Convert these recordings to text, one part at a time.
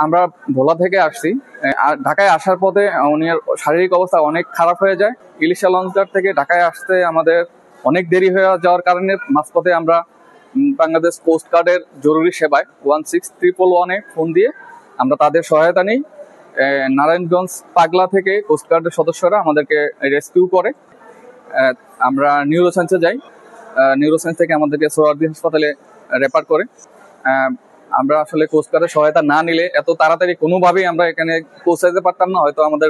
আমরা ভোলা থেকে আসছি। আর ঢাকায় আসার পথে উনার শারীরিক অবস্থা অনেক খারাপ হয়ে যায়। ইলিশা লঞ্চঘাট থেকে ঢাকায় আসতে আমাদের অনেক দেরি হয়ে যাওয়ার কারণে মাঝপথে আমরা বাংলাদেশ কোস্ট গার্ডের জরুরি সেবায় 16111-এ ফোন দিয়ে আমরা তাদের সহায়তা নিই। নারায়ণগঞ্জ পাগলা থেকে কোস্ট গার্ডের সদস্যরা আমাদেরকে রেস্কিউ করে। আমরা নিউরোসায়েন্সে যাই। নিউরোসায়েন্স থেকে আমাদেরকে সোহরাওয়ার্দী হাসপাতালে রেফার করে। আমরা আসলে কোস্ট গার্ডের সহায়তা না নিলে এত তাড়াতাড়ি কোনোভাবেই আমরা এখানে পৌঁছাতে পারতাম না, হয়তো আমাদের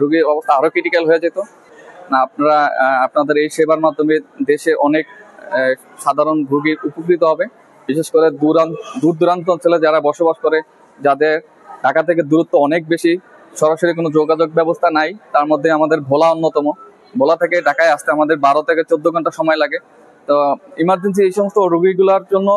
রোগীর অবস্থা আরো ক্রিটিক্যাল হয়ে যেত। না, আপনারা আপনাদের এই সেবার মাধ্যমে দেশে অনেক সাধারণ রোগীর উপকৃত হবে। বিশেষ করে দূর দূরান্ত অঞ্চলে যারা বসবাস করে, যাদের ঢাকা থেকে দূরত্ব অনেক বেশি, সরাসরি কোনো যোগাযোগ ব্যবস্থা নাই, তার মধ্যে আমাদের ভোলা অন্যতম। ভোলা থেকে ঢাকায় আসতে আমাদের 12 থেকে 14 ঘন্টা সময় লাগে। তো ইমার্জেন্সি এই সমস্ত রোগীগুলোর জন্য